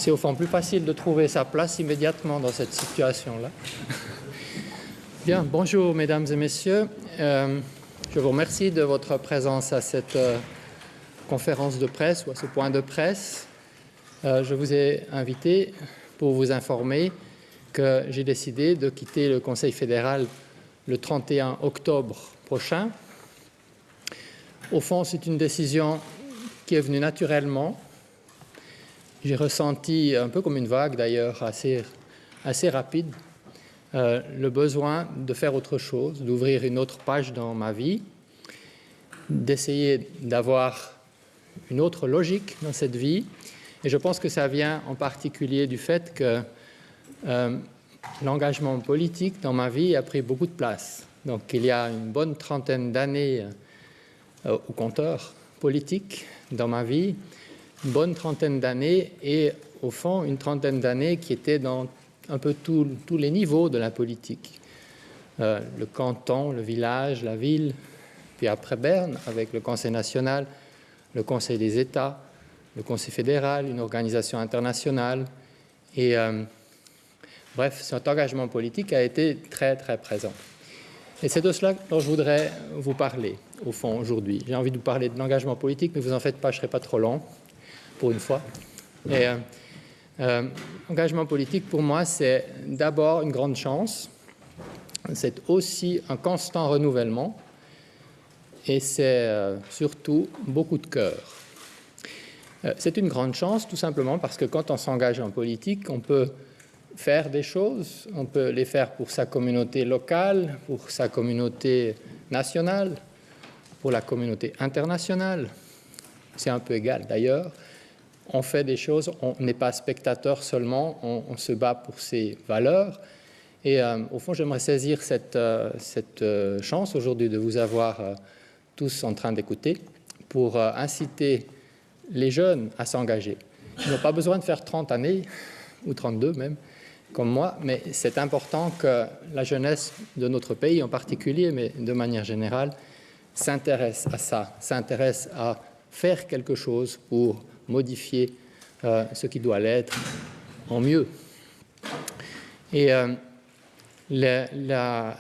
C'est au fond plus facile de trouver sa place immédiatement dans cette situation-là. Bien, bonjour mesdames et messieurs. Je vous remercie de votre présence à cette conférence de presse ou à ce point de presse. Je vous ai invité pour vous informer que j'ai décidé de quitter le Conseil fédéral le 31 octobre prochain. Au fond, c'est une décision qui est venue naturellement. J'ai ressenti, un peu comme une vague d'ailleurs, assez rapide, le besoin de faire autre chose, d'ouvrir une autre page dans ma vie, d'essayer d'avoir une autre logique dans cette vie. Et je pense que ça vient en particulier du fait que l'engagement politique dans ma vie a pris beaucoup de place. Donc il y a une bonne trentaine d'années au compteur politique dans ma vie, une bonne trentaine d'années et au fond une trentaine d'années qui étaient dans un peu tous les niveaux de la politique. Le canton, le village, la ville, puis après Berne avec le Conseil national, le Conseil des États, le Conseil fédéral, une organisation internationale. Et bref, cet engagement politique a été très, très présent. Et c'est de cela dont je voudrais vous parler, au fond, aujourd'hui. J'ai envie de vous parler de l'engagement politique, mais vous en faites pas, je ne serai pas trop long, pour une fois. Et l'engagement politique, pour moi, c'est d'abord une grande chance. C'est aussi un constant renouvellement. Et c'est surtout beaucoup de cœur. C'est une grande chance, tout simplement, parce que quand on s'engage en politique, on peut faire des choses, on peut les faire pour sa communauté locale, pour sa communauté nationale, pour la communauté internationale. C'est un peu égal d'ailleurs. On fait des choses, on n'est pas spectateur seulement, on se bat pour ses valeurs. Et au fond, j'aimerais saisir cette chance aujourd'hui de vous avoir tous en train d'écouter pour inciter les jeunes à s'engager. Ils n'ont pas besoin de faire 30 années, ou 32 même, comme moi, mais c'est important que la jeunesse de notre pays en particulier, mais de manière générale, s'intéresse à ça, s'intéresse à faire quelque chose pour modifier ce qui doit l'être en mieux. Et la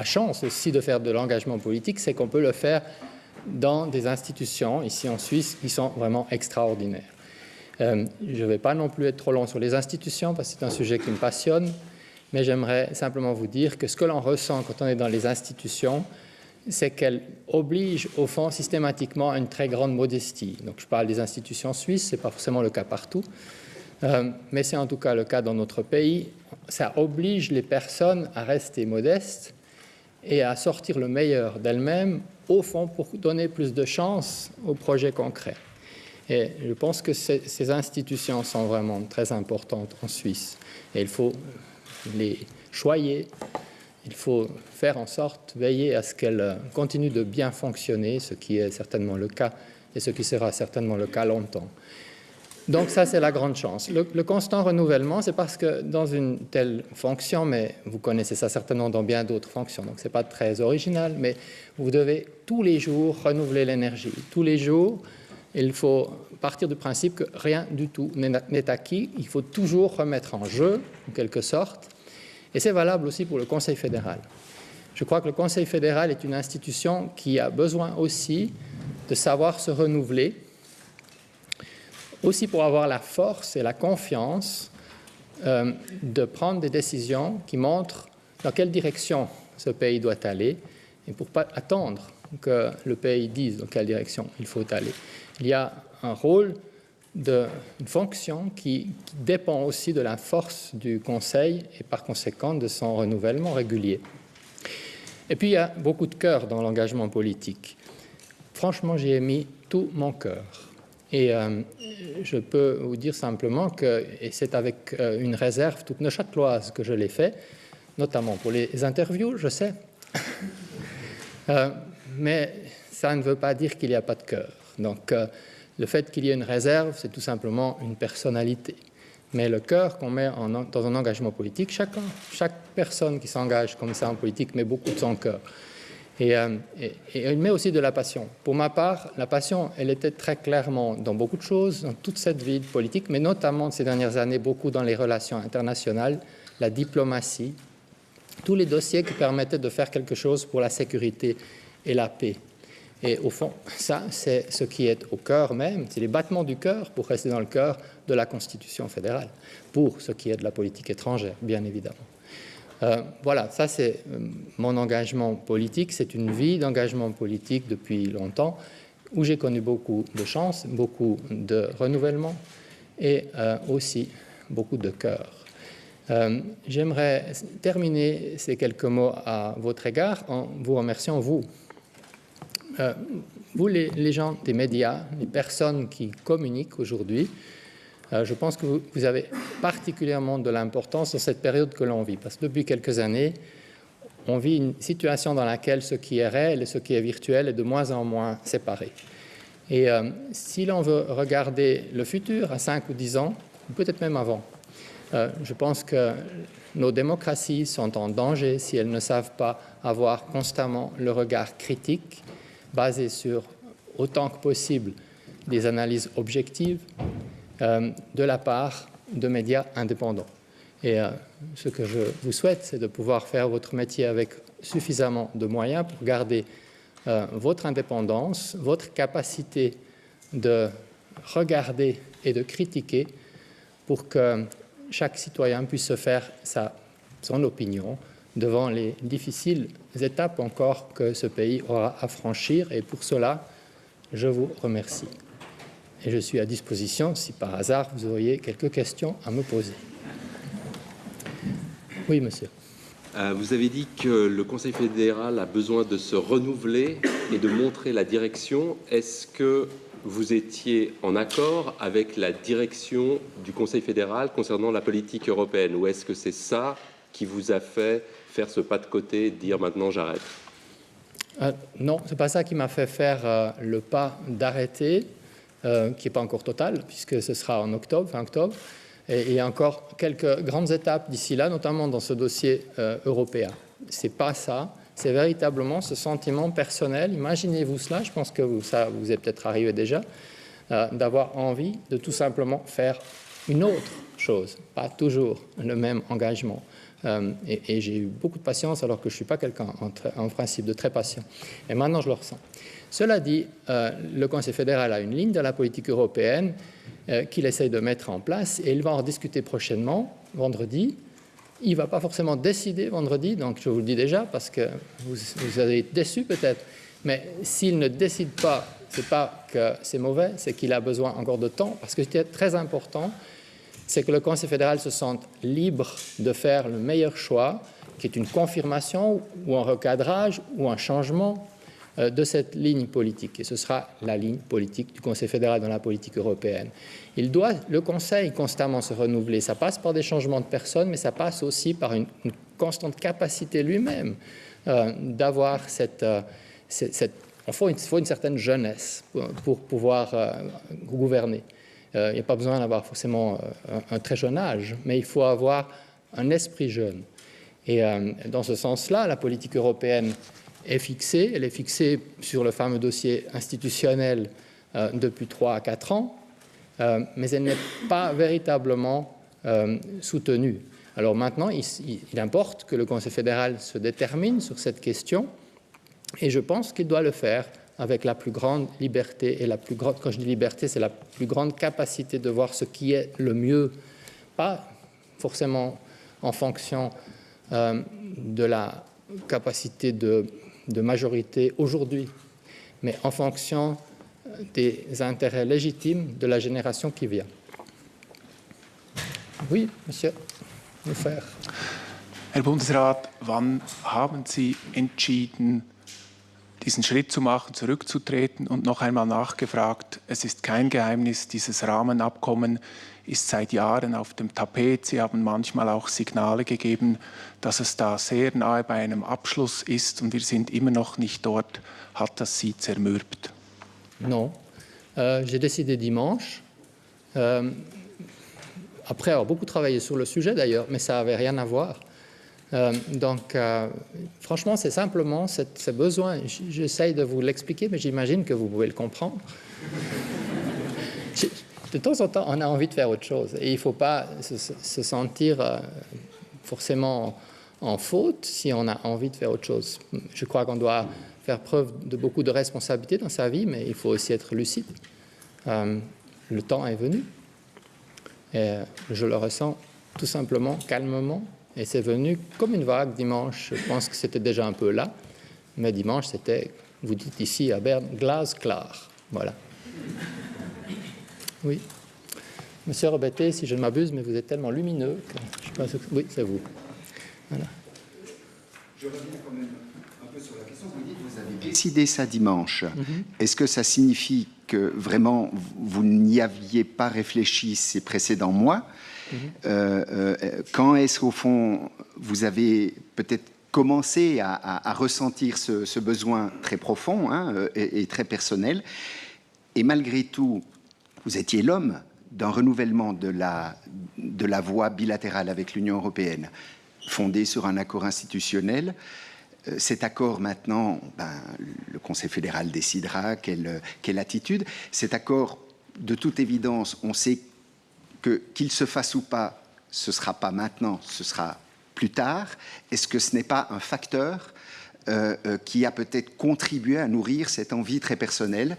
chance aussi de faire de l'engagement politique, c'est qu'on peut le faire dans des institutions, ici en Suisse, qui sont vraiment extraordinaires. Je ne vais pas non plus être trop long sur les institutions, parce que c'est un sujet qui me passionne, mais j'aimerais simplement vous dire que ce que l'on ressent quand on est dans les institutions, c'est qu'elles obligent au fond systématiquement à une très grande modestie. Donc je parle des institutions suisses, ce n'est pas forcément le cas partout, mais c'est en tout cas le cas dans notre pays. Ça oblige les personnes à rester modestes et à sortir le meilleur d'elles-mêmes, au fond, pour donner plus de chance aux projets concrets. Et je pense que ces institutions sont vraiment très importantes en Suisse. Et il faut les choyer, il faut faire en sorte, veiller à ce qu'elles continuent de bien fonctionner, ce qui est certainement le cas et ce qui sera certainement le cas longtemps. Donc ça, c'est la grande chance. Le constant renouvellement, c'est parce que dans une telle fonction, mais vous connaissez ça certainement dans bien d'autres fonctions, donc ce n'est pas très original, mais vous devez tous les jours renouveler l'énergie. Tous les jours, il faut partir du principe que rien du tout n'est acquis. Il faut toujours remettre en jeu, en quelque sorte. Et c'est valable aussi pour le Conseil fédéral. Je crois que le Conseil fédéral est une institution qui a besoin aussi de savoir se renouveler, aussi pour avoir la force et la confiance de prendre des décisions qui montrent dans quelle direction ce pays doit aller et pour ne pas attendre que le pays dise dans quelle direction il faut aller. Il y a un rôle, une fonction qui dépend aussi de la force du Conseil et par conséquent de son renouvellement régulier. Et puis il y a beaucoup de cœur dans l'engagement politique. Franchement, j'y ai mis tout mon cœur. Et je peux vous dire simplement que, et c'est avec une réserve toute neuchâteloise que je l'ai fait, notamment pour les interviews, je sais, mais ça ne veut pas dire qu'il n'y a pas de cœur. Donc le fait qu'il y ait une réserve, c'est tout simplement une personnalité. Mais le cœur qu'on met dans un engagement politique, chaque personne qui s'engage comme ça en politique met beaucoup de son cœur. il met aussi de la passion. Pour ma part, la passion, elle était très clairement dans beaucoup de choses, dans toute cette vie politique, mais notamment ces dernières années, beaucoup dans les relations internationales, la diplomatie, tous les dossiers qui permettaient de faire quelque chose pour la sécurité et la paix. Et au fond, ça, c'est ce qui est au cœur même, c'est les battements du cœur, pour rester dans le cœur de la Constitution fédérale, pour ce qui est de la politique étrangère, bien évidemment. Voilà, ça c'est mon engagement politique. C'est une vie d'engagement politique depuis longtemps où j'ai connu beaucoup de chance, beaucoup de renouvellement et aussi beaucoup de cœur. J'aimerais terminer ces quelques mots à votre égard en vous remerciant, vous, les gens des médias, les personnes qui communiquent aujourd'hui. Je pense que vous avez particulièrement de l'importance dans cette période que l'on vit, parce que depuis quelques années, on vit une situation dans laquelle ce qui est réel et ce qui est virtuel est de moins en moins séparé. Et si l'on veut regarder le futur à 5 ou 10 ans, ou peut-être même avant, je pense que nos démocraties sont en danger si elles ne savent pas avoir constamment le regard critique basé sur, autant que possible, des analyses objectives, de la part de médias indépendants. Et ce que je vous souhaite, c'est de pouvoir faire votre métier avec suffisamment de moyens pour garder votre indépendance, votre capacité de regarder et de critiquer pour que chaque citoyen puisse se faire son opinion devant les difficiles étapes encore que ce pays aura à franchir. Et pour cela, je vous remercie. Et je suis à disposition si par hasard vous auriez quelques questions à me poser. Oui, monsieur. Vous avez dit que le Conseil fédéral a besoin de se renouveler et de montrer la direction. Est-ce que vous étiez en accord avec la direction du Conseil fédéral concernant la politique européenne, ou est-ce que c'est ça qui vous a fait faire ce pas de côté et dire maintenant j'arrête? Non, ce n'est pas ça qui m'a fait faire le pas d'arrêter. Qui n'est pas encore total, puisque ce sera en octobre, fin octobre. Et il y a encore quelques grandes étapes d'ici là, notamment dans ce dossier européen. Ce n'est pas ça, c'est véritablement ce sentiment personnel. Imaginez-vous cela, je pense que ça vous est peut-être arrivé déjà, d'avoir envie de tout simplement faire une autre chose, pas toujours le même engagement. Et j'ai eu beaucoup de patience alors que je ne suis pas quelqu'un en principe de très patient. Et maintenant, je le ressens. Cela dit, le Conseil fédéral a une ligne de la politique européenne qu'il essaye de mettre en place et il va en discuter prochainement, vendredi. Il ne va pas forcément décider vendredi, donc je vous le dis déjà parce que vous allez être déçus peut-être. Mais s'il ne décide pas, ce n'est pas que c'est mauvais, c'est qu'il a besoin encore de temps parce que ce qui est très important, c'est que le Conseil fédéral se sente libre de faire le meilleur choix, qui est une confirmation ou un recadrage ou un changement de cette ligne politique. Et ce sera la ligne politique du Conseil fédéral dans la politique européenne. Le Conseil constamment se renouveler. Ça passe par des changements de personnes, mais ça passe aussi par une constante capacité lui-même d'avoir il faut une certaine jeunesse pour pouvoir gouverner. Il n'y a pas besoin d'avoir forcément un très jeune âge, mais il faut avoir un esprit jeune. Et dans ce sens-là, la politique européenne est fixée. Elle est fixée sur le fameux dossier institutionnel depuis 3 à 4 ans, mais elle n'est pas véritablement soutenue. Alors maintenant, il importe que le Conseil fédéral se détermine sur cette question, et je pense qu'il doit le faire avec la plus grande liberté, et quand je dis liberté, c'est la plus grande capacité de voir ce qui est le mieux, pas forcément en fonction de la capacité de majorité aujourd'hui, mais en fonction des intérêts légitimes de la génération qui vient. Oui, monsieur, nous faire. Herr Bundesrat, wann haben Sie entschieden, diesen Schritt zu machen, zurückzutreten? Und noch einmal nachgefragt, es ist kein Geheimnis, dieses Rahmenabkommen ist seit Jahren auf dem Tapet. Sie haben manchmal auch Signale gegeben, dass es da sehr nahe bei einem Abschluss ist und wir sind immer noch nicht dort. Hat das Sie zermürbt? Non. J'ai décidé dimanche, après avoir beaucoup travaillé sur le sujet d'ailleurs, mais ça n'avait rien à voir, Franchement, c'est simplement ce besoin. J'essaye de vous l'expliquer, mais j'imagine que vous pouvez le comprendre. De temps en temps, on a envie de faire autre chose. Et il ne faut pas se sentir forcément en faute si on a envie de faire autre chose. Je crois qu'on doit faire preuve de beaucoup de responsabilité dans sa vie, mais il faut aussi être lucide. Le temps est venu. Et je le ressens tout simplement, calmement. Et c'est venu comme une vague dimanche. Je pense que c'était déjà un peu là. Mais dimanche, c'était, vous dites ici à Berne, glasklar. Voilà. Oui. Monsieur Robertet, si je ne m'abuse, mais vous êtes tellement lumineux que je pense que... Oui, c'est vous. Voilà. Je reviens quand même un peu sur la question. Vous dites que vous avez décidé ça dimanche. Est-ce que ça signifie que vraiment vous n'y aviez pas réfléchi ces précédents mois? Quand est-ce qu'au fond vous avez peut-être commencé à ressentir ce besoin très profond et très personnel? Et malgré tout, vous étiez l'homme d'un renouvellement de la voie bilatérale avec l'Union européenne, fondée sur un accord institutionnel. Cet accord, maintenant, le Conseil fédéral décidera quelle attitude. Cet accord, de toute évidence, on sait qu'il se fasse ou pas, ce ne sera pas maintenant, ce sera plus tard. Est-ce que ce n'est pas un facteur qui a peut-être contribué à nourrir cette envie très personnelle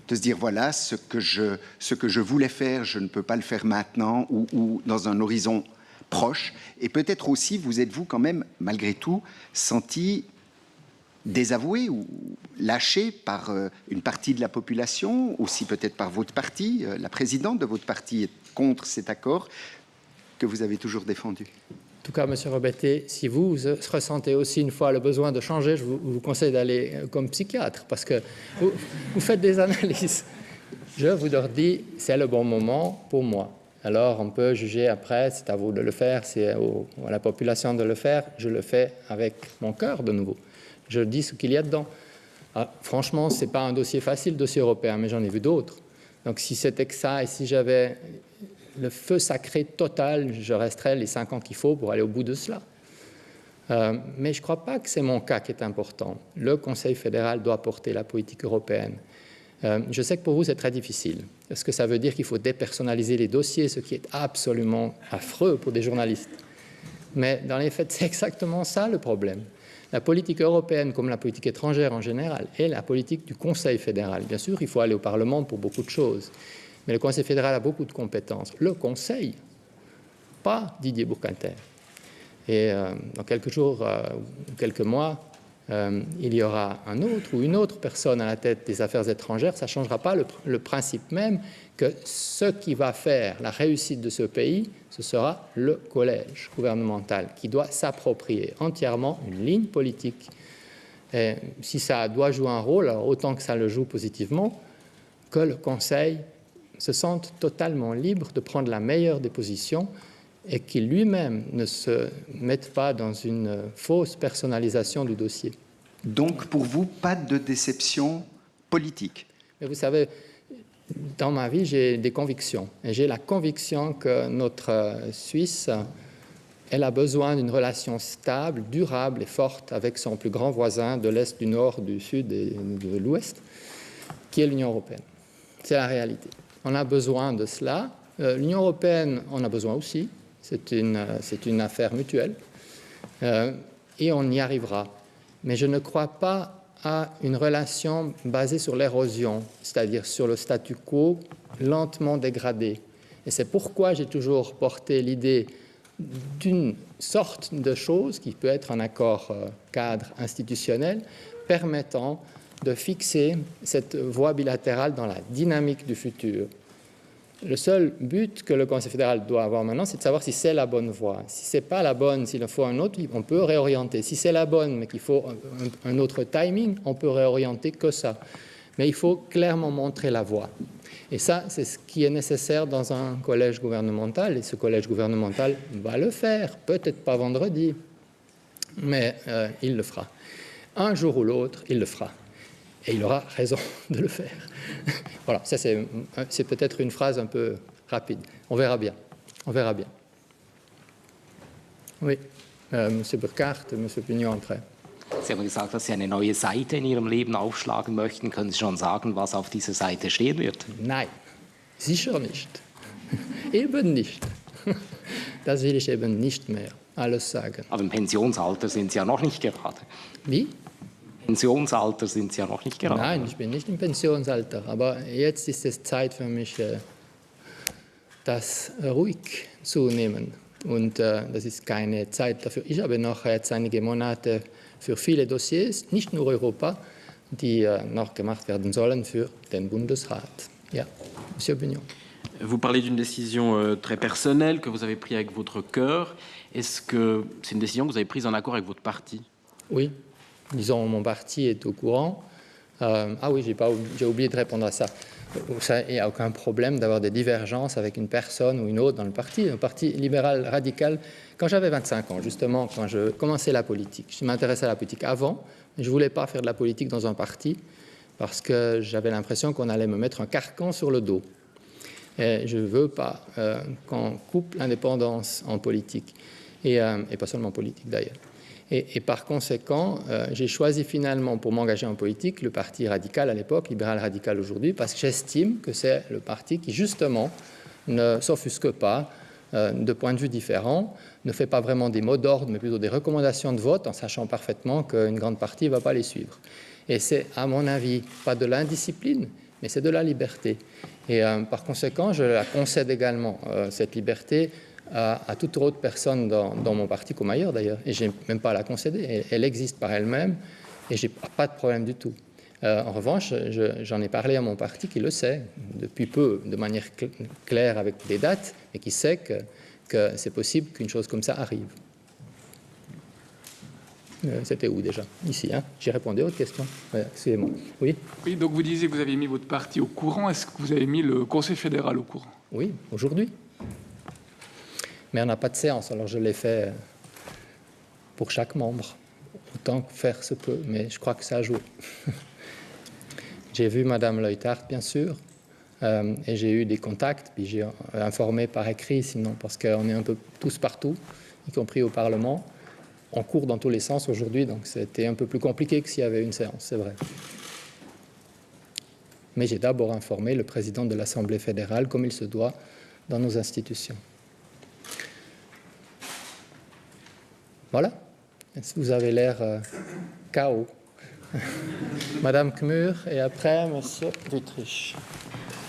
de se dire, voilà, ce que je voulais faire, je ne peux pas le faire maintenant ou dans un horizon proche. Et peut-être aussi, vous êtes-vous quand même, malgré tout, senti désavoué ou lâché par une partie de la population, aussi peut-être par votre parti. La présidente de votre parti est contre cet accord que vous avez toujours défendu. En tout cas, M. Robertet, si vous ressentez aussi une fois le besoin de changer, je vous conseille d'aller comme psychiatre, parce que vous faites des analyses. Je vous leur dis, c'est le bon moment pour moi. Alors, on peut juger après, c'est à vous de le faire, c'est à la population de le faire. Je le fais avec mon cœur de nouveau. Je dis ce qu'il y a dedans. Franchement, ce n'est pas un dossier facile, dossier européen, mais j'en ai vu d'autres. Donc, si c'était que ça, et si j'avais le feu sacré total, je resterais les 5 ans qu'il faut pour aller au bout de cela. Mais je ne crois pas que c'est mon cas qui est important. Le Conseil fédéral doit porter la politique européenne. Je sais que pour vous, c'est très difficile. Est-ce que ça veut dire qu'il faut dépersonnaliser les dossiers, ce qui est absolument affreux pour des journalistes? Mais dans les faits, c'est exactement ça le problème. La politique européenne, comme la politique étrangère en général, est la politique du Conseil fédéral. Bien sûr, il faut aller au Parlement pour beaucoup de choses. Mais le Conseil fédéral a beaucoup de compétences. Le Conseil, pas Didier Bourg-Quinter. Et dans quelques jours, quelques mois, il y aura un autre ou une autre personne à la tête des affaires étrangères. Ça ne changera pas le principe même que ce qui va faire la réussite de ce pays, ce sera le collège gouvernemental qui doit s'approprier entièrement une ligne politique. Et si ça doit jouer un rôle, alors autant que ça le joue positivement, que le Conseil se sente totalement libre de prendre la meilleure des positions et qu'il lui-même ne se mette pas dans une fausse personnalisation du dossier. Donc, pour vous, pas de déception politique? Mais vous savez, dans ma vie, j'ai des convictions. Et j'ai la conviction que notre Suisse, elle a besoin d'une relation stable, durable et forte avec son plus grand voisin de l'Est, du Nord, du Sud et de l'Ouest, qui est l'Union européenne. C'est la réalité. On a besoin de cela. L'Union européenne en a besoin aussi. C'est une affaire mutuelle. Et on y arrivera. Mais je ne crois pas à une relation basée sur l'érosion, c'est-à-dire sur le statu quo lentement dégradé. Et c'est pourquoi j'ai toujours porté l'idée d'une sorte de chose qui peut être un accord cadre institutionnel permettant de fixer cette voie bilatérale dans la dynamique du futur. Le seul but que le Conseil fédéral doit avoir maintenant, c'est de savoir si c'est la bonne voie. Si ce n'est pas la bonne, s'il en faut un autre, on peut réorienter. Si c'est la bonne, mais qu'il faut un autre timing, on peut réorienter que ça. Mais il faut clairement montrer la voie. Et ça, c'est ce qui est nécessaire dans un collège gouvernemental. Et ce collège gouvernemental va le faire. Peut-être pas vendredi, mais il le fera. Un jour ou l'autre, il le fera. Et il aura raison de le faire. Voilà, ça c'est peut-être une phrase un peu rapide. On verra bien. On verra bien. Oui, Monsieur Burkhardt, Monsieur Pignon après. Sie haben gesagt, dass Sie eine neue Seite in Ihrem Leben aufschlagen möchten. Können Sie schon sagen, was auf dieser Seite stehen wird? Nein, sicher nicht. Eben nicht. Das will ich eben nicht mehr alles sagen. Aber im Pensionsalter sind Sie ja noch nicht gerade. Wie? Pensionsalter sind Sie ja noch nicht gerade. Nein, ich bin nicht im Pensionsalter. Aber jetzt ist es Zeit für mich, das ruhig zu nehmen. Und das ist keine Zeit dafür. Ich habe noch jetzt einige Monate für viele Dossiers, nicht nur Europa, die noch gemacht werden sollen für den Bundesrat. Ja, Monsieur Pignon. Vous parlez d'une décision très personnelle que vous avez prise avec votre cœur. Est-ce que c'est une décision que vous avez prise en accord avec votre parti? Oui, disons, mon parti est au courant. Ah oui, j'ai oublié de répondre à ça. Il n'y a aucun problème d'avoir des divergences avec une personne ou une autre dans le parti libéral radical. Quand j'avais 25 ans, justement, quand je commençais la politique, je m'intéressais à la politique avant, mais je ne voulais pas faire de la politique dans un parti parce que j'avais l'impression qu'on allait me mettre un carcan sur le dos. Et je ne veux pas qu'on coupe l'indépendance en politique, et pas seulement en politique d'ailleurs. Et par conséquent, j'ai choisi finalement pour m'engager en politique le parti radical à l'époque, libéral radical aujourd'hui, parce que j'estime que c'est le parti qui justement ne s'offusque pas de points de vue différents, ne fait pas vraiment des mots d'ordre, mais plutôt des recommandations de vote, en sachant parfaitement qu'une grande partie ne va pas les suivre. Et c'est, à mon avis, pas de l'indiscipline, mais c'est de la liberté. Et par conséquent, je la concède également, cette liberté, à toute autre personne dans mon parti, comme ailleurs d'ailleurs. Et je n'ai même pas à la concéder. Elle existe par elle-même et je n'ai pas de problème du tout. En revanche, j'en ai parlé à mon parti qui le sait depuis peu, de manière claire avec des dates, et qui sait que c'est possible qu'une chose comme ça arrive. C'était où déjà? Ici, hein? J'ai répondu à votre question. Ouais, excusez-moi. Oui? Oui, donc vous disiez que vous avez mis votre parti au courant. Est-ce que vous avez mis le Conseil fédéral au courant? Oui, aujourd'hui. Mais on n'a pas de séance, alors je l'ai fait pour chaque membre, autant que faire se peut, mais je crois que ça a joué. J'ai vu Madame Leuthard, bien sûr, et j'ai eu des contacts, puis j'ai informé par écrit, sinon, parce qu'on est un peu tous partout, y compris au Parlement. On court dans tous les sens aujourd'hui, donc c'était un peu plus compliqué que s'il y avait une séance, c'est vrai. Mais j'ai d'abord informé le président de l'Assemblée fédérale, comme il se doit dans nos institutions. Voilà. Vous avez l'air chaos. Madame Kmür et après Monsieur Wüthrich.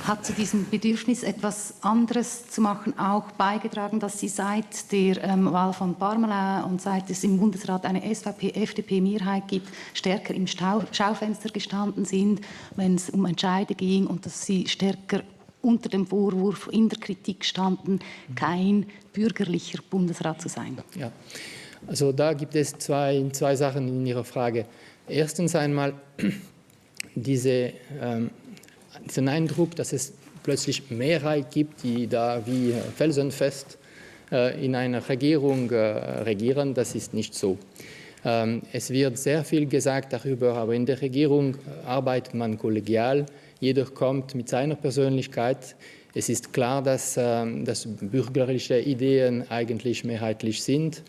Hat zu diesem Bedürfnis, etwas anderes zu machen, auch beigetragen, dass Sie seit der Wahl von Parmelin und seit es im Bundesrat eine SVP-FDP-Mehrheit gibt, stärker im Schaufenster gestanden sind, wenn es um Entscheide ging, und dass Sie stärker unter dem Vorwurf in der Kritik standen, kein bürgerlicher Bundesrat zu sein? Ja. Also da gibt es zwei Sachen in Ihrer Frage. Erstens einmal diesen Eindruck, dass es plötzlich Mehrheit gibt, die da wie felsenfest in einer Regierung regieren. Das ist nicht so. Es wird sehr viel gesagt darüber, aber in der Regierung arbeitet man kollegial. Jeder kommt mit seiner Persönlichkeit. Es ist klar, dass bürgerliche Ideen eigentlich mehrheitlich sind.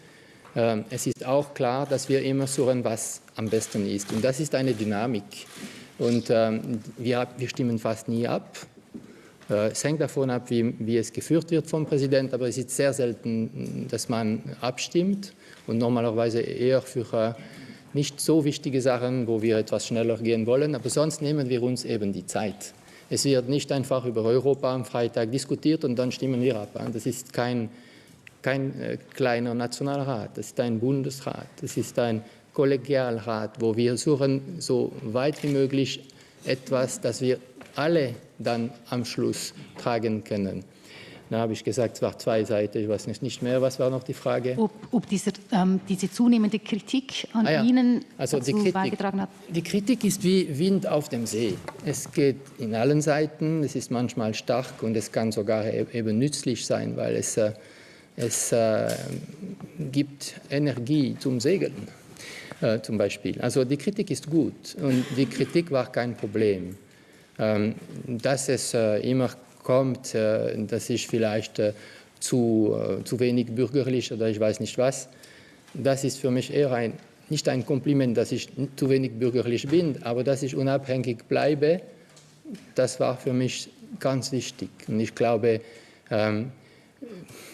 Es ist auch klar, dass wir immer suchen, was am besten ist. Und das ist eine Dynamik. Und wir stimmen fast nie ab. Es hängt davon ab, wie es geführt wird vom Präsidenten, aber es ist sehr selten, dass man abstimmt und normalerweise eher für nicht so wichtige Sachen, wo wir etwas schneller gehen wollen. Aber sonst nehmen wir uns eben die Zeit. Es wird nicht einfach über Europa am Freitag diskutiert und dann stimmen wir ab. Das ist kein kleiner Nationalrat, das ist ein Bundesrat, das ist ein Kollegialrat, wo wir suchen, so weit wie möglich etwas, das wir alle dann am Schluss tragen können. Da habe ich gesagt, es war zwei Seiten, ich weiß nicht mehr, was war noch die Frage? Ob diese zunehmende Kritik an Ihnen also dazu beigetragen hat? Die Kritik ist wie Wind auf dem See. Es geht in allen Seiten, es ist manchmal stark und es kann sogar eben nützlich sein, weil es gibt Energie zum Segeln, zum Beispiel. Also die Kritik ist gut und die Kritik war kein Problem. Dass es immer kommt, dass ich vielleicht zu wenig bürgerlich oder ich weiß nicht was, das ist für mich eher nicht ein Kompliment, dass ich zu wenig bürgerlich bin, aber dass ich unabhängig bleibe, das war für mich ganz wichtig. Und ich glaube,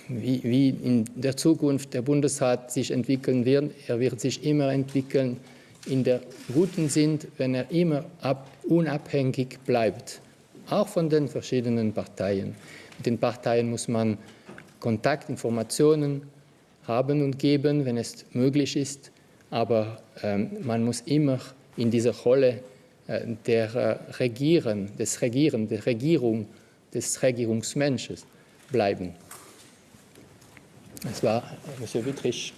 wie in der Zukunft der Bundesrat sich entwickeln wird, er wird sich immer entwickeln in der guten Sinn, wenn er immer unabhängig bleibt, auch von den verschiedenen Parteien. Mit den Parteien muss man Kontaktinformationen haben und geben, wenn es möglich ist, aber man muss immer in dieser Rolle der Regierung, des Regierungsmenschen bleiben. Das war M. Wittrich.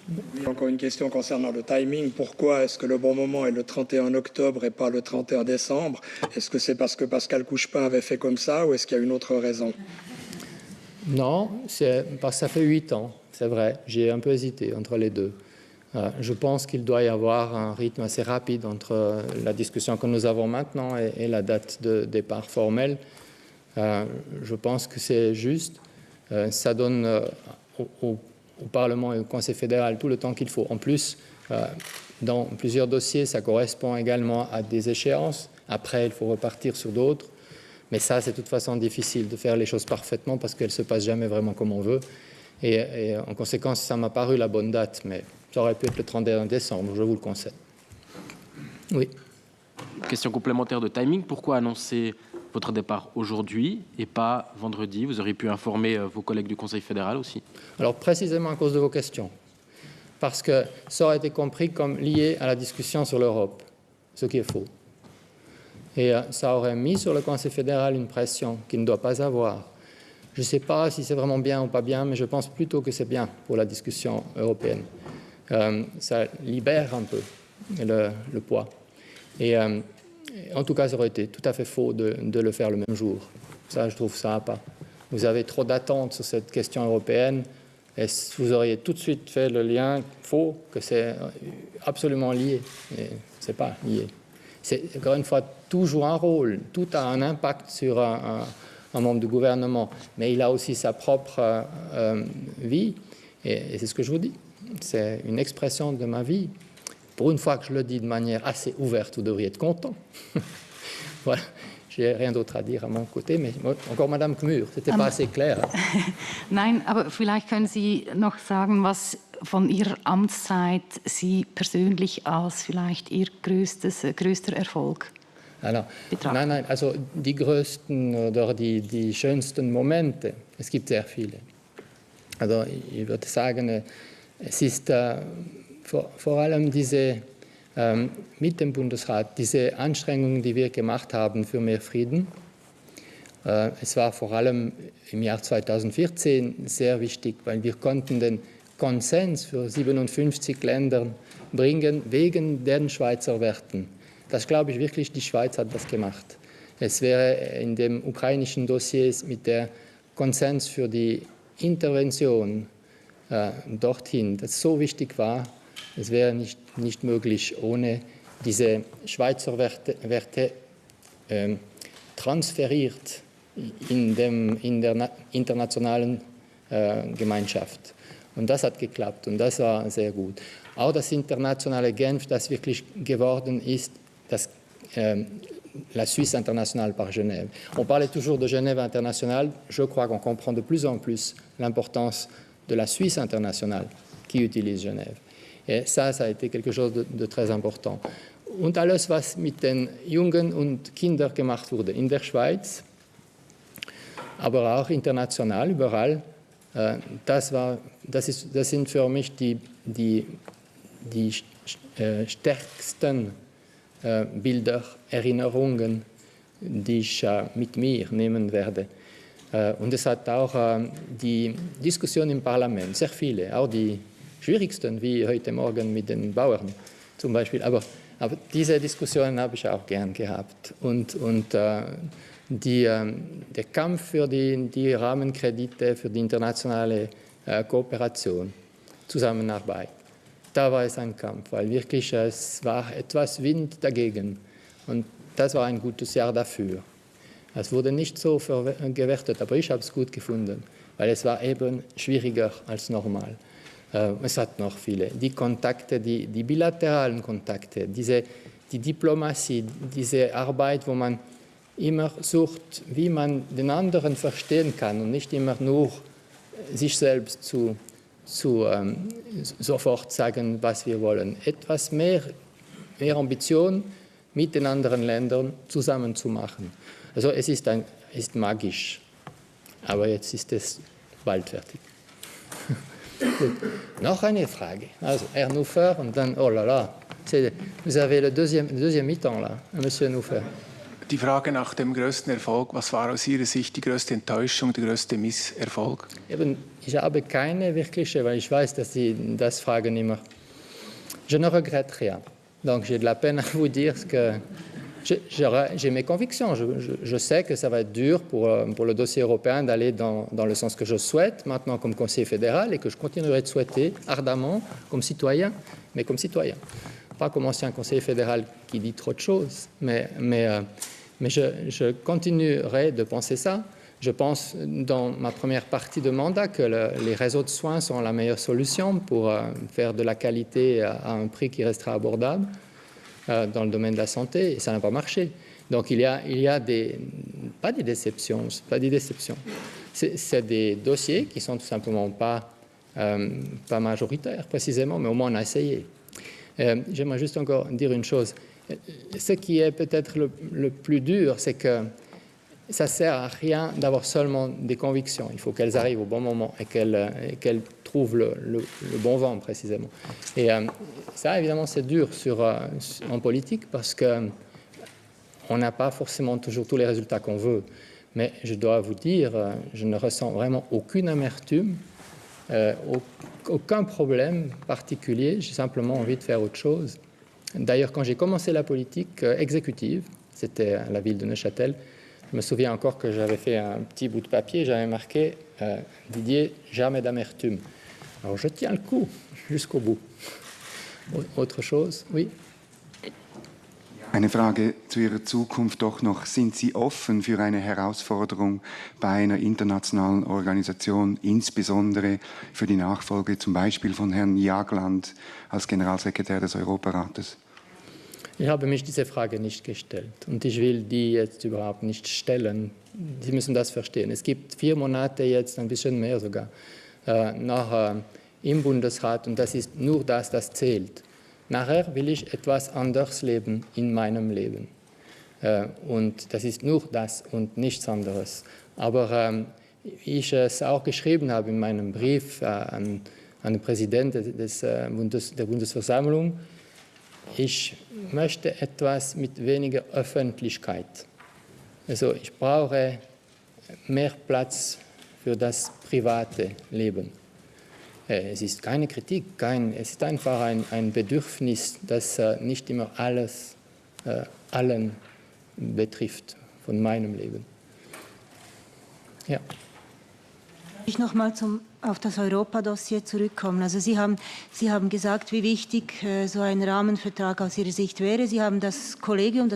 Encore une question concernant le timing. Pourquoi est-ce que le bon moment est le 31 octobre et pas le 31 décembre? Est-ce que c'est parce que Pascal Couchepin avait fait comme ça ou est-ce qu'il y a une autre raison? Non, c'est parce que ça fait 8 ans, c'est vrai. J'ai un peu hésité entre les deux. Je pense qu'il doit y avoir un rythme assez rapide entre la discussion que nous avons maintenant et la date de départ formelle. Je pense que c'est juste. Ça donne au Parlement et au Conseil fédéral tout le temps qu'il faut. En plus, dans plusieurs dossiers, ça correspond également à des échéances. Après, il faut repartir sur d'autres. Mais ça, c'est de toute façon difficile de faire les choses parfaitement parce qu'elles ne se passent jamais vraiment comme on veut. Et en conséquence, ça m'a paru la bonne date, mais ça aurait pu être le 31 décembre, je vous le conseille. Oui. Question complémentaire de timing. Pourquoi annoncer votre départ aujourd'hui et pas vendredi? Vous auriez pu informer vos collègues du Conseil fédéral aussi. Alors, précisément à cause de vos questions. Parce que ça aurait été compris comme lié à la discussion sur l'Europe, ce qui est faux. Et ça aurait mis sur le Conseil fédéral une pression qu'il ne doit pas avoir. Je ne sais pas si c'est vraiment bien ou pas bien, mais je pense plutôt que c'est bien pour la discussion européenne. Ça libère un peu le poids. Et en tout cas, ça aurait été tout à fait faux de le faire le même jour. Ça, je trouve ça pas. Vous avez trop d'attentes sur cette question européenne et vous auriez tout de suite fait le lien faux que c'est absolument lié. Mais ce n'est pas lié. C'est, encore une fois, tout joue un rôle, tout a un impact sur un membre du gouvernement, mais il a aussi sa propre vie, et c'est ce que je vous dis. C'est une expression de ma vie. Pour une fois que je le dis de manière assez ouverte, vous devriez être content. Voilà, je n'ai rien d'autre à dire à mon côté, mais encore Madame Gmür, ce n'était pas assez clair. Nein, aber vielleicht können Sie noch sagen, was von Ihrer Amtszeit Sie persönlich als vielleicht Ihr größter Erfolg betrachten. Nein, also die größten oder die schönsten Momente, es gibt sehr viele. Also ich würde sagen, es ist vor allem diese mit dem Bundesrat, diese Anstrengungen, die wir gemacht haben für mehr Frieden. Es war vor allem im Jahr 2014 sehr wichtig, weil wir konnten den Konsens für 57 Länder bringen wegen den Schweizer Werten. Das glaube ich wirklich, die Schweiz hat das gemacht. Es wäre in dem ukrainischen Dossier mit der Konsens für die Intervention dorthin, das so wichtig war, es wäre nicht möglich, ohne diese Schweizer Werte transferiert in der internationalen Gemeinschaft. Und das hat geklappt und das war sehr gut. Auch das internationale Genf, das wirklich geworden ist, la Suisse internationale par Genève. On parlait toujours de Genève internationale, je crois qu'on comprend de plus en plus l'importance de la Suisse internationale qui utilise Genève. Et ça a été quelque chose de très important. Und alles, was mit den Jungen und Kindern gemacht wurde in der Schweiz, aber auch international, überall, das sind für mich die stärksten Bilder, Erinnerungen, die ich mit mir nehmen werde. Und es hat auch die Diskussion im Parlament, sehr viele, auch die schwierigsten, wie heute Morgen mit den Bauern zum Beispiel. Aber diese Diskussionen habe ich auch gern gehabt. Und der Kampf für die Rahmenkredite, für die internationale Kooperation, Zusammenarbeit, da war es ein Kampf, weil wirklich es war etwas Wind dagegen. Und das war ein gutes Jahr dafür. Es wurde nicht so gewertet, aber ich habe es gut gefunden, weil es war eben schwieriger als normal. Es hat noch viele. Die Kontakte, die bilateralen Kontakte, die Diplomatie, diese Arbeit, wo man immer sucht, wie man den anderen verstehen kann und nicht immer nur sich selbst sofort sagen, was wir wollen. Etwas mehr Ambition mit den anderen Ländern zusammen zu machen. Also es ist magisch, aber jetzt ist es bald fertig. Noch eine Frage. Also Herr Nuffer und dann, oh là là, vous avez le deuxième mi-temps là, Monsieur Nuffer. Die Frage nach dem größten Erfolg, was war aus Ihrer Sicht die größte Enttäuschung, der größte Misserfolg? Eben, ich habe keine wirkliche, weil ich weiß, dass Sie das fragen immer. Je ne regrette rien. Donc j'ai de la peine à vous dire que j'ai mes convictions. Je sais que ça va être dur pour le dossier européen d'aller dans le sens que je souhaite maintenant comme conseiller fédéral et que je continuerai de souhaiter ardemment comme citoyen, mais comme citoyen. Pas comme ancien conseiller fédéral qui dit trop de choses, mais je continuerai de penser ça. Je pense dans ma première partie de mandat que les réseaux de soins sont la meilleure solution pour faire de la qualité à un prix qui restera abordable dans le domaine de la santé, et ça n'a pas marché. Donc il y a pas des déceptions, c'est des dossiers qui sont tout simplement pas majoritaires précisément, mais au moins on a essayé. J'aimerais juste encore dire une chose. Ce qui est peut-être le plus dur, c'est que ça ne sert à rien d'avoir seulement des convictions. Il faut qu'elles arrivent au bon moment et qu'elles trouvent le bon vent précisément. Et ça, évidemment, c'est dur en politique parce qu'on n'a pas forcément toujours tous les résultats qu'on veut. Mais je dois vous dire, je ne ressens vraiment aucune amertume, aucun problème particulier. J'ai simplement envie de faire autre chose. D'ailleurs, quand j'ai commencé la politique exécutive, c'était à la ville de Neuchâtel, je me souviens encore que j'avais fait un petit bout de papier, j'avais marqué Didier, jamais d'amertume. Alors je tiens le coup jusqu'au bout. Autre chose? Oui? Eine Frage zu Ihrer Zukunft doch noch. Sind Sie offen für eine Herausforderung bei einer internationalen Organisation, insbesondere für die Nachfolge zum Beispiel von Herrn Jagland als Generalsekretär des Europarates? Ich habe mich diese Frage nicht gestellt und ich will die jetzt überhaupt nicht stellen. Sie müssen das verstehen. Es gibt 4 Monate jetzt, ein bisschen mehr sogar, im Bundesrat und das ist nur das zählt. Nachher will ich etwas anders leben in meinem Leben. Und das ist nur das und nichts anderes. Aber wie ich es auch geschrieben habe in meinem Brief an den Präsidenten der Bundesversammlung, ich möchte etwas mit weniger Öffentlichkeit. Also ich brauche mehr Platz für das private Leben. Es ist keine Kritik, es ist einfach ein Bedürfnis, das nicht immer allen betrifft von meinem Leben. Ja. Ich noch mal auf das Europa-Dossier zurückkommen. Also Sie haben gesagt, wie wichtig so ein Rahmenvertrag aus Ihrer Sicht wäre. Sie haben das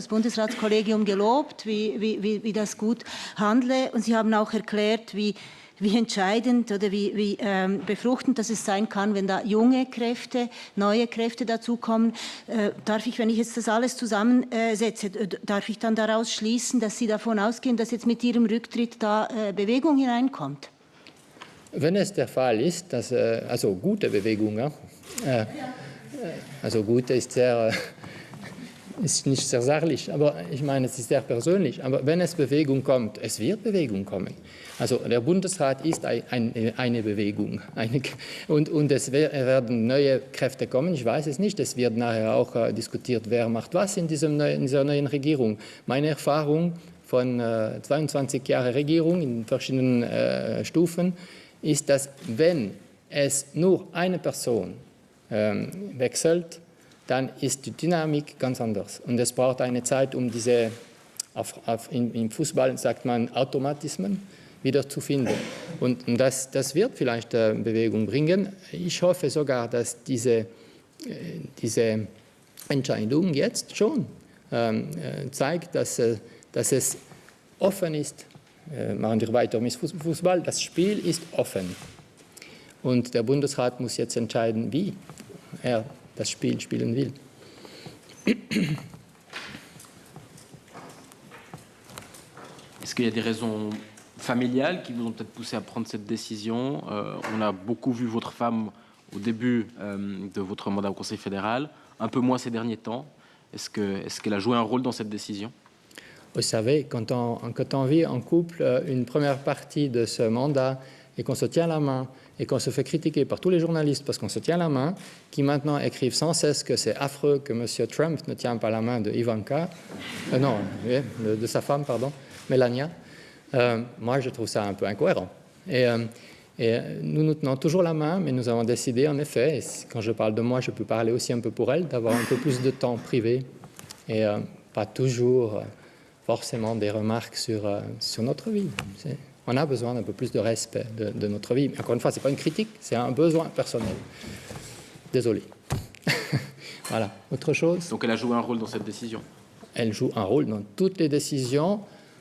Bundesratskollegium gelobt, wie das gut handle. Und Sie haben auch erklärt, wie entscheidend oder wie befruchtend das es sein kann, wenn da junge Kräfte, neue Kräfte dazukommen. Wenn ich jetzt das alles zusammensetze, darf ich dann daraus schließen, dass Sie davon ausgehen, dass jetzt mit Ihrem Rücktritt da Bewegung hineinkommt? Wenn es der Fall ist, dass, also gute Bewegung, ja? Also gute ist nicht sehr sachlich, aber ich meine, es ist sehr persönlich. Aber wenn es Bewegung kommt, es wird Bewegung kommen. Also der Bundesrat ist eine Bewegung. Und es werden neue Kräfte kommen, ich weiß es nicht. Es wird nachher auch diskutiert, wer macht was in dieser neuen Regierung. Meine Erfahrung von 22 Jahren Regierung in verschiedenen Stufen ist, dass wenn es nur eine Person wechselt, dann ist die Dynamik ganz anders. Und es braucht eine Zeit, um diese, im Fußball sagt man, Automatismen wieder zu finden. Und das wird vielleicht Bewegung bringen. Ich hoffe sogar, dass diese Entscheidung jetzt schon zeigt, dass es offen ist. Machen wir weiter mit Fußball. Das Spiel ist offen. Und der Bundesrat muss jetzt entscheiden, wie er das Spiel spielen will. Est-ce qu'il y a des raisons familiales qui vous ont peut-être poussé à prendre cette décision? On a beaucoup vu votre femme au début de votre mandat au Conseil fédéral, un peu moins ces derniers temps. Est-ce qu'elle a joué un rôle dans cette décision? Vous savez, quand on vit en couple une première partie de ce mandat et qu'on se tient la main et qu'on se fait critiquer par tous les journalistes parce qu'on se tient la main, qui maintenant écrivent sans cesse que c'est affreux que M. Trump ne tient pas la main de Ivanka, de sa femme, pardon, Melania, moi je trouve ça un peu incohérent. Et nous tenons toujours la main, mais nous avons décidé en effet, et quand je parle de moi, je peux parler aussi un peu pour elle, d'avoir un peu plus de temps privé et pas toujours forcément des remarques sur notre vie. On a besoin d'un peu plus de respect de notre vie. Mais encore une fois, ce n'est pas une critique, c'est un besoin personnel. Désolé. Voilà. Autre chose? Donc elle a joué un rôle dans cette décision? Elle joue un rôle dans toutes les décisions.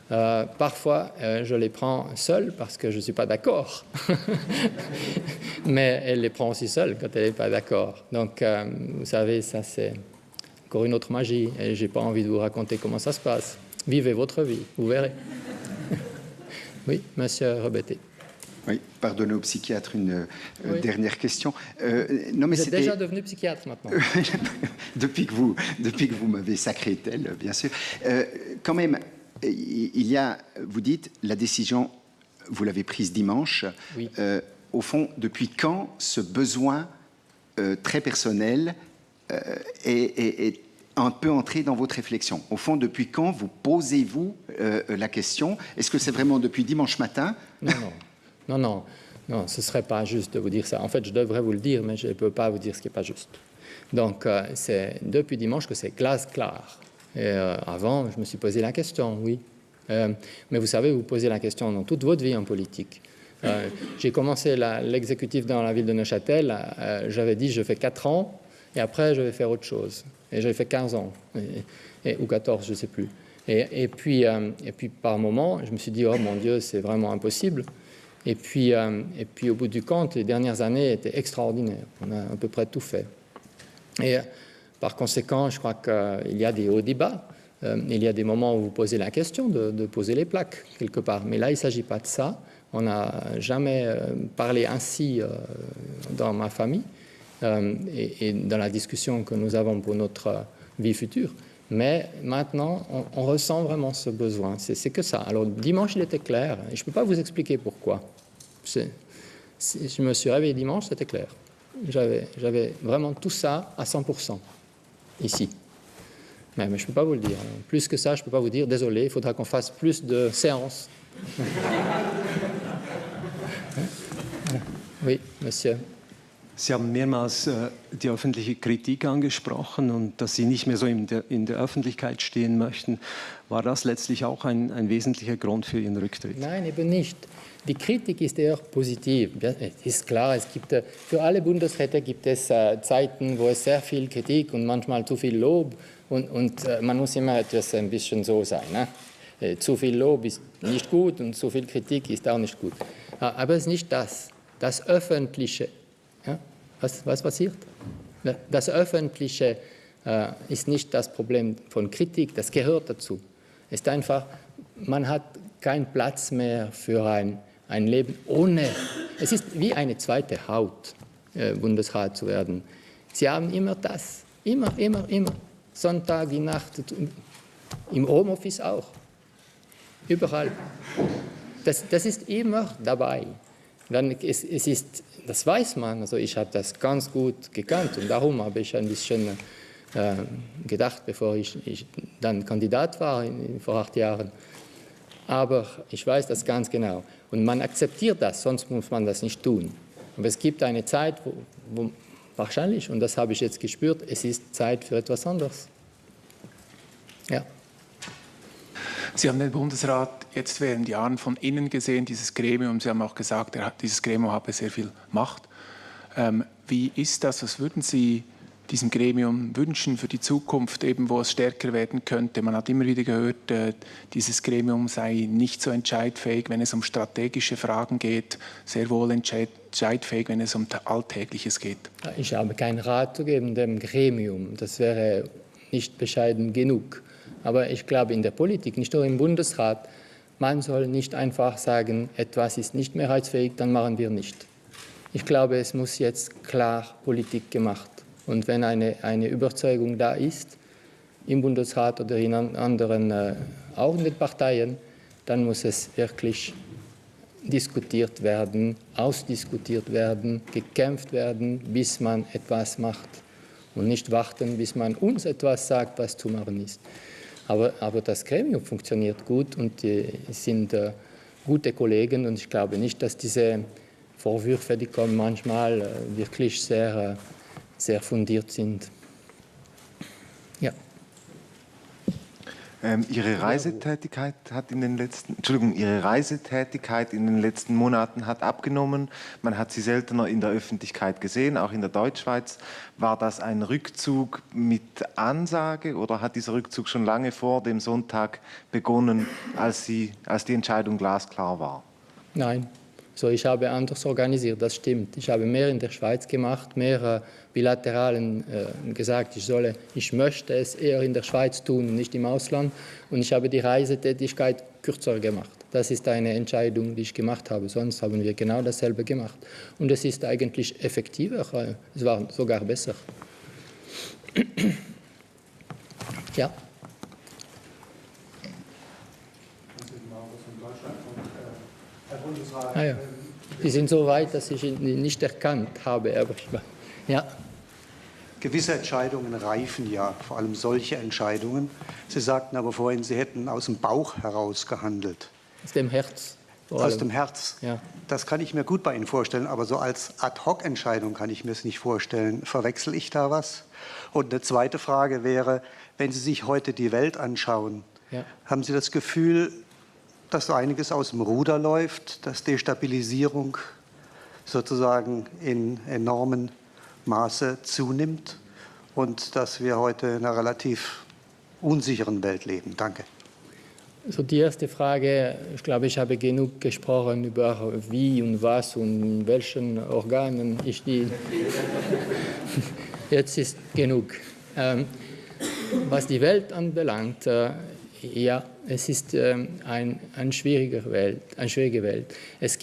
Parfois, je les prends seule parce que je ne suis pas d'accord. Mais elle les prend aussi seule quand elle n'est pas d'accord. Donc, vous savez, ça c'est encore une autre magie. Et je n'ai pas envie de vous raconter comment ça se passe. Vivez votre vie, vous verrez. Oui, monsieur Robeté. Oui, pardonnez au psychiatre une dernière question. Non, mais vous êtes déjà devenu psychiatre maintenant. depuis que vous m'avez sacré tel, bien sûr. Quand même, il y a, vous dites, la décision, vous l'avez prise dimanche. Oui. Au fond, depuis quand ce besoin très personnel est un peu entré dans votre réflexion? Au fond, depuis quand vous posez-vous la question? Est-ce que c'est vraiment depuis dimanche matin? Non, ce ne serait pas juste de vous dire ça. En fait, je devrais vous le dire, mais je ne peux pas vous dire ce qui n'est pas juste. Donc, c'est depuis dimanche que c'est glace clair. Et avant, je me suis posé la question, oui. Mais vous savez, vous posez la question dans toute votre vie en politique. J'ai commencé l'exécutif dans la ville de Neuchâtel. J'avais dit, je fais 4 ans, et après, je vais faire autre chose. Et j'avais fait 15 ans, ou 14, je ne sais plus. Et puis, par moment, je me suis dit, oh mon Dieu, c'est vraiment impossible. Et puis, au bout du compte, les dernières années étaient extraordinaires. On a à peu près tout fait. Et par conséquent, je crois qu'il y a des hauts débats. Il y a des moments où vous posez la question de poser les plaques, quelque part. Mais là, il ne s'agit pas de ça. On n'a jamais parlé ainsi dans ma famille. Et dans la discussion que nous avons pour notre vie future. Mais maintenant, on ressent vraiment ce besoin. C'est que ça. Alors, dimanche, il était clair. Et je ne peux pas vous expliquer pourquoi. Je me suis réveillé dimanche, c'était clair. J'avais vraiment tout ça à 100% ici. Mais je ne peux pas vous le dire. Plus que ça, je ne peux pas vous dire, désolé, il faudra qu'on fasse plus de séances. Oui, monsieur. Sie haben mehrmals die öffentliche Kritik angesprochen und dass Sie nicht mehr so in der Öffentlichkeit stehen möchten. War das letztlich auch ein wesentlicher Grund für Ihren Rücktritt? Nein, eben nicht. Die Kritik ist eher positiv. Es ist klar, es gibt, für alle Bundesräte gibt es Zeiten, wo es sehr viel Kritik und manchmal zu viel Lob und man muss immer etwas ein bisschen so sein. Ne? Zu viel Lob ist nicht gut und zu viel Kritik ist auch nicht gut. Aber es ist nicht das. Das Öffentliche. Ja? Was passiert? Das Öffentliche ist nicht das Problem von Kritik, das gehört dazu. Es ist einfach, man hat keinen Platz mehr für ein Leben ohne. Es ist wie eine zweite Haut, Bundesrat zu werden. Sie haben immer das, immer. Sonntag, die Nacht, im Homeoffice auch, überall. Das ist immer dabei. Dann es ist, das weiß man, also ich habe das ganz gut gekannt und darum habe ich ein bisschen gedacht, bevor ich dann Kandidat war vor 8 Jahren. Aber ich weiß das ganz genau und man akzeptiert das, sonst muss man das nicht tun. Aber es gibt eine Zeit, wo wahrscheinlich, und das habe ich jetzt gespürt, es ist Zeit für etwas anderes. Ja. Sie haben den Bundesrat jetzt während Jahren von innen gesehen, dieses Gremium. Sie haben auch gesagt, dieses Gremium habe sehr viel Macht. Wie ist das? Was würden Sie diesem Gremium wünschen für die Zukunft, eben wo es stärker werden könnte? Man hat immer wieder gehört, dieses Gremium sei nicht so entscheidfähig, wenn es um strategische Fragen geht, sehr wohl entscheidfähig, wenn es um Alltägliches geht. Ich habe keinen Rat zu geben dem Gremium, das wäre nicht bescheiden genug. Aber ich glaube in der Politik, nicht nur im Bundesrat, man soll nicht einfach sagen, etwas ist nicht mehrheitsfähig, dann machen wir nicht. Ich glaube, es muss jetzt klar Politik gemacht. Und wenn eine Überzeugung da ist, im Bundesrat oder in anderen, auch in den Parteien, dann muss es wirklich diskutiert werden, ausdiskutiert werden, gekämpft werden, bis man etwas macht. Und nicht warten, bis man uns etwas sagt, was zu machen ist. Aber das Gremium funktioniert gut und es sind gute Kollegen. Und ich glaube nicht, dass diese Vorwürfe, die kommen manchmal, wirklich sehr fundiert sind. Ja. Ihre Reisetätigkeit in den letzten Monaten hat abgenommen. Man hat Sie seltener in der Öffentlichkeit gesehen, auch in der Deutschschweiz. War das ein Rückzug mit Ansage oder hat dieser Rückzug schon lange vor dem Sonntag begonnen, als die Entscheidung glasklar war? Nein. So, ich habe anders organisiert, das stimmt. Ich habe mehr in der Schweiz gemacht, mehr bilateralen gesagt, ich möchte es eher in der Schweiz tun, nicht im Ausland. Und ich habe die Reisetätigkeit kürzer gemacht. Das ist eine Entscheidung, die ich gemacht habe. Sonst haben wir genau dasselbe gemacht. Und es ist eigentlich effektiver, es war sogar besser. Ja. Ah, ja. Die sind so weit, dass ich ihn nicht erkannt habe. Aber ja. Gewisse Entscheidungen reifen ja, vor allem solche Entscheidungen. Sie sagten aber vorhin, Sie hätten aus dem Bauch heraus gehandelt. Aus dem Herz. Aus dem Herz. Ja. Das kann ich mir gut bei Ihnen vorstellen, aber so als Ad-hoc-Entscheidung kann ich mir es nicht vorstellen. Verwechsel ich da was? Und eine zweite Frage wäre, wenn Sie sich heute die Welt anschauen, haben Sie das Gefühl, dass so einiges aus dem Ruder läuft, dass Destabilisierung sozusagen in enormem Maße zunimmt und dass wir heute in einer relativ unsicheren Welt leben? Danke. Also die erste Frage, ich glaube, ich habe genug gesprochen über wie und was und in welchen Organen ich die... Jetzt ist genug. Was die Welt anbelangt, ja, es ist eine schwierige Welt. Es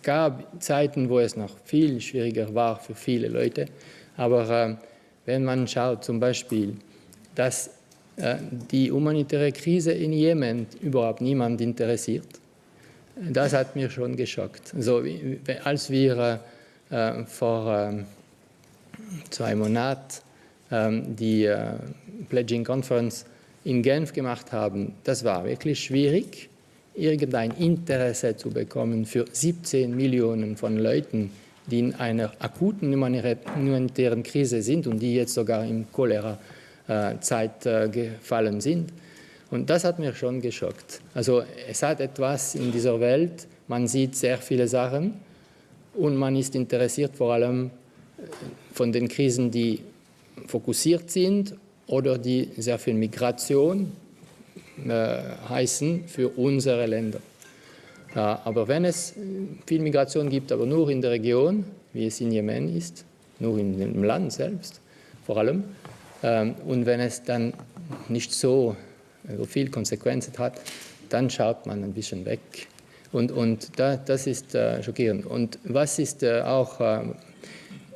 gab Zeiten, wo es noch viel schwieriger war für viele Leute. Aber wenn man schaut zum Beispiel, dass die humanitäre Krise in Jemen überhaupt niemand interessiert, das hat mich schon geschockt. Also, als wir vor 2 Monaten die Pledging Conference in Genf gemacht haben, das war wirklich schwierig, irgendein Interesse zu bekommen für 17 Millionen von Leuten, die in einer akuten humanitären Krise sind und die jetzt sogar in Cholera-Zeit gefallen sind. Und das hat mich schon geschockt. Also es hat etwas in dieser Welt, man sieht sehr viele Sachen und man ist interessiert vor allem von den Krisen, die fokussiert sind oder die sehr viel Migration heißen für unsere Länder. Aber wenn es viel Migration gibt, aber nur in der Region, wie es in Jemen ist, nur in dem Land selbst vor allem, und wenn es dann nicht so viel Konsequenzen hat, dann schaut man ein bisschen weg. Und das ist schockierend. Und was ist auch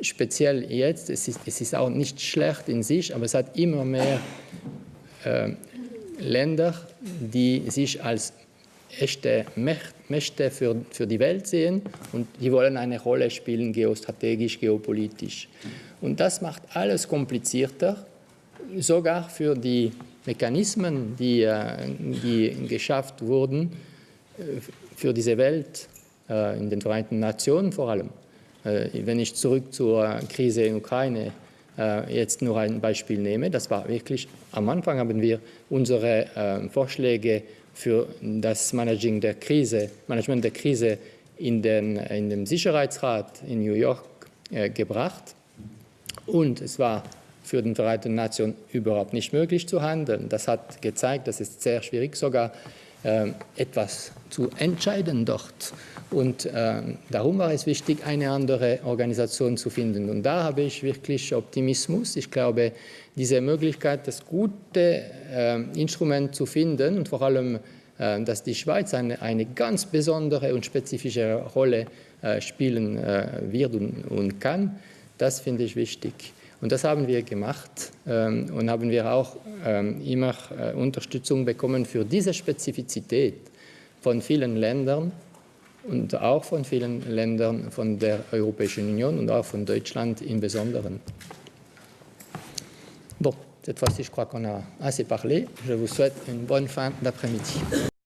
speziell jetzt, es ist auch nicht schlecht in sich, aber es hat immer mehr Länder, die sich als echte Mächte für die Welt sehen und die wollen eine Rolle spielen, geostrategisch, geopolitisch. Und das macht alles komplizierter, sogar für die Mechanismen, die geschafft wurden für diese Welt, in den Vereinten Nationen vor allem. Wenn ich zurück zur Krise in Ukraine jetzt nur ein Beispiel nehme, das war wirklich, am Anfang haben wir unsere Vorschläge für das Management der Krise in den Sicherheitsrat in New York gebracht. Und es war für den Vereinten Nationen überhaupt nicht möglich zu handeln. Das hat gezeigt, dass es sehr schwierig sogar etwas zu entscheiden dort. Und darum war es wichtig, eine andere Organisation zu finden. Und da habe ich wirklich Optimismus. Ich glaube, diese Möglichkeit, das gute Instrument zu finden und vor allem, dass die Schweiz eine ganz besondere und spezifische Rolle spielen wird und kann, das finde ich wichtig. Und das haben wir gemacht und haben wir auch immer Unterstützung bekommen für diese Spezifizität von vielen Ländern und auch von vielen Ländern von der Europäischen Union und auch von Deutschland im Besonderen. Bon, cette fois-ci, je crois qu'on a assez parlé. Je vous souhaite une bonne fin d'après-midi.